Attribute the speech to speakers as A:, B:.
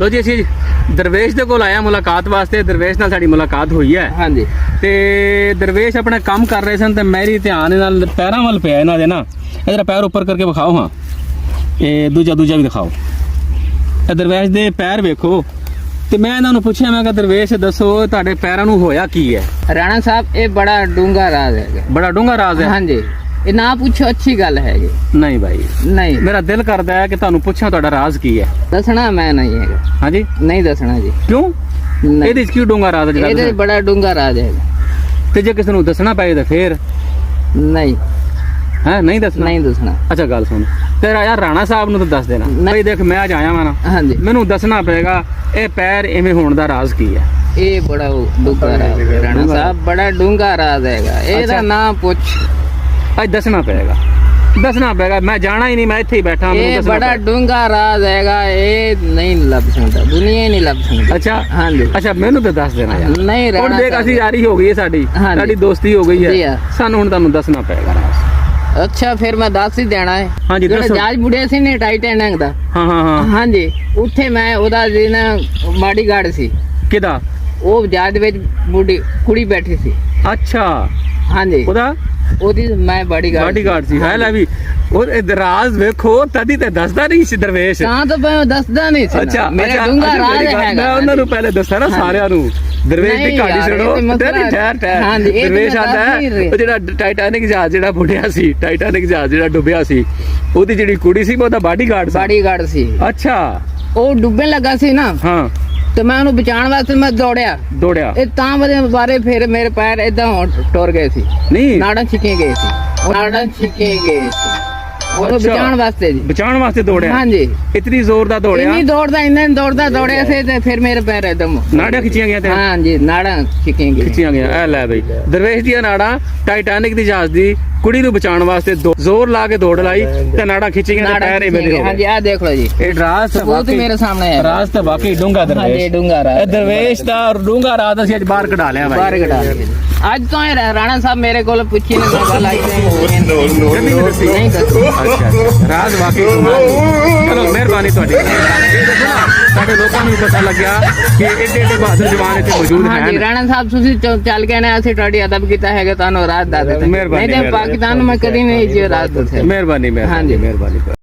A: ਲੋ ਜੀ ਅਸੀਂ ਦਰਵੇਸ਼ ਦੇ ਕੋਲ ਆਇਆ ਮੁਲਾਕਾਤ ਵਾਸਤੇ। ਦਰਵੇਸ਼ ਨਾਲ ਸਾਡੀ ਮੁਲਾਕਾਤ ਹੋਈ ਹੈ।
B: ਹਾਂਜੀ।
A: ਤੇ ਦਰਵੇਸ਼ ਆਪਣਾ ਕੰਮ ਕਰ ਰਹੇ ਸਨ ਤੇ ਮੇਰੀ ਧਿਆਨ ਨਾਲ ਪੈਰਾਂ ਵੱਲ ਪਿਆ ਇਹਨਾਂ ਦੇ ਨਾ। ਇਹਦਾ ਪੈਰ ਉੱਪਰ ਕਰਕੇ ਵਿਖਾਓ। ਹਾਂ, ਇਹ ਦੂਜਾ ਵੀ ਦਿਖਾਓ। ਇਹ ਦਰਵੇਸ਼ ਦੇ ਪੈਰ ਵੇਖੋ। ਤੇ ਮੈਂ ਇਹਨਾਂ ਨੂੰ ਪੁੱਛਿਆ, ਮੈਂ ਕਿਹਾ ਦਰਵੇਸ਼ ਦੱਸੋ ਤੁਹਾਡੇ ਪੈਰਾਂ ਨੂੰ ਹੋਇਆ ਕੀ ਹੈ?
B: ਰਾਣਾ ਸਾਹਿਬ ਇਹ ਬੜਾ ਡੂੰਘਾ ਰਾਜ਼ ਹੈ।
A: ਬੜਾ ਡੂੰਘਾ ਰਾਜ਼ ਹੈ?
B: ਹਾਂਜੀ। ਇਹ ਨਾ ਪੁੱਛੋ, ਅੱਛੀ ਗੱਲ ਹੈਗੀ।
A: ਨਹੀਂ ਭਾਈ,
B: ਨਹੀਂ,
A: ਮੇਰਾ ਦਿਲ ਕਰਦਾ ਹੈ ਕਿ ਤੁਹਾਨੂੰ ਪੁੱਛਾਂ ਤੁਹਾਡਾ ਰਾਜ਼ ਕੀ ਹੈ।
B: ਦੱਸਣਾ ਮੈਂ ਨਹੀਂ ਹੈਗਾ।
A: ਹਾਂਜੀ,
B: ਨਹੀਂ ਦੱਸਣਾ ਜੀ।
A: ਕਿਉਂ?
B: ਨਹੀਂ।
A: ਇਹਦੇ ਚ ਕੀ ਡੂੰਘਾ ਰਾਜ਼ ਹੈ?
B: ਇਹਦੇ ਬੜਾ ਡੂੰਘਾ ਰਾਜ਼ ਹੈ।
A: ਤੇ ਜੇ ਕਿਸੇ ਨੂੰ ਦੱਸਣਾ ਪਏ ਤਾਂ ਫੇਰ?
B: ਨਹੀਂ।
A: ਹੈ ਨਹੀਂ ਦੱਸਣਾ?
B: ਨਹੀਂ ਦੱਸਣਾ।
A: ਅੱਛਾ ਗੱਲ ਸੁਣ, ਤੇਰਾ ਯਾਰ ਰਾਣਾ ਸਾਹਿਬ ਨੂੰ ਤਾਂ ਦੱਸ ਦੇਣਾ। ਭਾਈ ਦੇਖ, ਮੈਂ ਅੱਜ ਆਇਆ ਵਾਂ ਨਾ,
B: ਹਾਂਜੀ।
A: ਮੈਨੂੰ ਦੱਸਣਾ ਪਏਗਾ ਇਹ ਪੈਰ ਐਵੇਂ ਹੋਣ ਦਾ ਰਾਜ਼ ਕੀ ਹੈ।
B: ਇਹ ਬੜਾ ਡੂੰਘਾ ਰਾਜ਼ ਹੈ ਰਾਣਾ ਸਾਹਿਬ, ਬੜਾ ਡੂੰਘਾ ਰਾਜ਼ ਹੈਗਾ। ਇਹਦਾ ਨਾ ਪੁੱਛ।
A: ਅੱਜ ਦੱਸਣਾ ਪਏਗਾ। ਮੈਂ ਜਾਣਾ ਹੀ ਨਹੀਂ, ਮੈਂ ਇੱਥੇ ਹੀ ਬੈਠਾ।
B: ਇਹ ਬੜਾ ਡੂੰਘਾ ਰਾਜ਼ ਹੈਗਾ। ਇਹ ਨਹੀਂ ਲੱਭ ਸਕਦਾ, ਦੁਨੀਆ ਹੀ ਨਹੀਂ ਲੱਭ ਸਕਦੀ।
A: ਅੱਛਾ
B: ਹਾਂਜੀ।
A: ਅੱਛਾ, ਮੈਨੂੰ ਤਾਂ ਦੱਸ ਦੇਣਾ ਯਾਰ।
B: ਨਹੀਂ
A: ਹੁਣ
B: ਰਾਣਾ
A: ਦੇਖ, ਅਸੀਂ ਯਾਰੀ ਹੋ ਗਈ ਹੈ ਸਾਡੀ ਦੋਸਤੀ ਹੋ ਗਈ
B: ਜੀ
A: ਹੈ।
B: ਹਾਂ।
A: ਸਾਨੂੰ ਹੁਣ ਤੁਹਾਨੂੰ ਦੱਸਣਾ ਪਏਗਾ ਰਾਜ਼।
B: ਅੱਛਾ, ਫਿਰ ਮੈਂ ਦੱਸ ਹੀ ਦੇਣਾ ਹੈ।
A: ਹਾਂਜੀ,
B: ਜਿਹੜਾ
A: ਦੱਸੋ।
B: ਜਹਾਜ਼ ਮੁੜਿਆ ਸੀ ਨੇ ਟਾਈਟੈਨਿਕ ਦਾ।
A: ਹਾਂ।
B: ਹਾਂਜੀ, ਉੱਥੇ ਮੈਂ ਉਹਦਾ ਜਿਹੜਾ ਬਾਡੀਗਾਰਡ ਸੀ।
A: ਕਿਹਦਾ?
B: ਉਹ ਜਹਾਜ਼ ਵਿੱਚ ਕੁੜੀ ਬੈਠੀ ਸੀ।
A: ਅੱਛਾ,
B: ਹਾਂਜੀ, ਉਹਦੀ ਮੈਂ
A: ਬਾਡੀਗਾਰਡ ਸੀ। ਹੈ ਲੈ ਵੀ ਉਹ ਰਾਜ਼ ਵੇਖੋ, ਤਦੀ ਤੇ ਦੱਸਦਾ ਨਹੀਂ ਸੀ ਦਰਵੇਸ਼।
B: ਤਾਂ ਮੈਂ ਦੱਸਦਾ ਨਹੀਂ ਸੀ।
A: ਅੱਛਾ,
B: ਮੇਰਾ ਡੂੰਘਾ ਰਾਜ਼ ਹੈਗਾ।
A: ਮੈਂ ਉਹਨਾਂ ਨੂੰ ਪਹਿਲੇ ਦੱਸਾਂ ਨਾ ਸਾਰਿਆਂ ਨੂੰ। ਦਰਵੇਸ਼ ਦੀ ਕਹਾਣੀ ਸੁਣੋ। ਠਹਿਰ। ਦਰਵੇਸ਼ ਆਂਦਾ ਉਹ ਜਿਹੜਾ ਟਾਈਟੈਨਿਕ ਜਹਾਜ਼ ਜਿਹੜਾ ਬੁੜਿਆ ਸੀ, ਟਾਈਟੈਨਿਕ ਜਹਾਜ਼ ਜਿਹੜਾ ਡੁੱਬਿਆ ਸੀ, ਉਹਦੀ ਜਿਹੜੀ ਕੁੜੀ ਸੀ, ਉਹਦਾ ਬਾਡੀਗਾਰਡ ਸੀ। ਅੱਛਾ,
B: ਉਹ ਡੁੱਬਣ ਲੱਗਾ ਸੀ ਨਾ।
A: ਹਾਂ।
B: ਤੇ ਮੈਂ ਉਹਨੂੰ ਬਚਾਉਣ ਵਾਸਤੇ ਮੈਂ ਦੌੜਿਆ।
A: ਇਹ
B: ਤਾਂ ਬਾਰੇ ਫਿਰ ਮੇਰੇ ਪੈਰ ਏਦਾਂ ਟੁਰ ਗਏ ਸੀ।
A: ਨਹੀਂ,
B: ਨਾੜਾਂ ਛਿੱਕੇ ਗਏ ਸੀ। ਉਹਨੂੰ ਬਚਾਉਣ ਵਾਸਤੇ ਦੌੜਿਆ। ਹਾਂਜੀ।
A: ਇਤਨੀ ਜ਼ੋਰ ਦਾ ਦੌੜਿਆ।
B: ਇੰਨਾ ਦੌੜਿਆ ਸੀ ਤੇ ਫਿਰ ਮੇਰੇ ਪੈਰ ਏਦਾਂ
A: ਨਾੜਾਂ ਖਿੱਚੀਆਂ ਗਈਆਂ ਤੇ?
B: ਹਾਂਜੀ, ਨਾੜਾਂ ਖਿੱਚੀਆਂ
A: ਗਈਆਂ। ਇਹ ਲੈ ਬਈ, ਦਰਵੇਸ਼ ਦੀਆਂ ਨਾੜਾਂ ਟਾਈਟੈਨਿਕ ਦੀ ਜਹਾਜ਼ ਦੀ ਕੁੜੀ ਨੂੰ ਬਚਾਉਣ ਵਾਸਤੇ ਜ਼ੋਰ ਲਾ ਕੇ ਦੌੜ ਲਾਈ ਤੇ ਨਾੜਾਂ ਖਿੱਚੀਆਂ ਤੇ ਪੈਰ ਇਵੇਂ ਦੇ।
B: ਹਾਂਜੀ, ਆਹ ਦੇਖ ਲਓ ਜੀ।
A: ਇਹ ਰਾਜ਼
B: ਵਾਕਈ ਮੇਰੇ ਸਾਹਮਣੇ ਹੈ।
A: ਰਾਜ਼ ਤਾਂ ਵਾਕਈ ਡੂੰਘਾ ਦਰਵੇਸ਼।
B: ਹਾਂਜੀ, ਡੂੰਘਾ ਰਾਜ਼।
A: ਇਹ ਦਰਵੇਸ਼ ਦਾ ਡੂੰਘਾ ਰਾਜ਼ ਅਸੀਂ ਅੱਜ ਬਾਹਰ ਕਢਾ ਲਿਆ ਭਾਈ।
B: ਬਾਹਰ ਕਢਾ ਲਿਆ ਅੱਜ ਤੋਂ। ਰਾਣਾ ਸਾਹਿਬ ਮੇਰੇ ਕੋਲ ਪੁੱਛੀ ਨੇ ਗੱਲ ਆਈ
A: ਨਹੀਂ ਦੱਸੀ। ਅੱਛਾ, ਰਾਜ਼ ਵਾਕਈ ਡੂੰਘਾ। ਚਲੋ, ਮਿਹਰਬਾਨੀ ਤੁਹਾਡੀ। ਸਾਡੇ ਲੋਕਾਂ ਨੂੰ ਪਤਾ ਲੱਗਿਆ ਕਿ ਏਡੇ ਬਹਾਦਰ ਜਵਾਨ ਇੱਥੇ ਮੌਜੂਦ ਹਨ।
B: ਹਾਂਜੀ, ਰਾਣਾ ਸਾਹਿਬ ਤੁਸੀਂ ਚੱਲ ਕੇ ਨੇ ਅਸੀਂ ਤੁਹਾਡੀ ਅਦਬ ਕੀਤਾ ਹੈਗਾ, ਤੁਹਾਨੂੰ ਰਾਜ਼ ਦੱਸ ਦਿੱਤਾ।
A: ਮਿਹਰਬਾਨੀ।
B: ਪਾਕਿਸਤਾਨ ਨੂੰ ਮੈਂ ਕਦੀ ਨਹੀਂ ਰਾਜ਼ ਦੱਸਿਆ।
A: ਮਿਹਰਬਾਨੀ। ਹਾਂਜੀ, ਮਿਹਰਬਾਨੀ।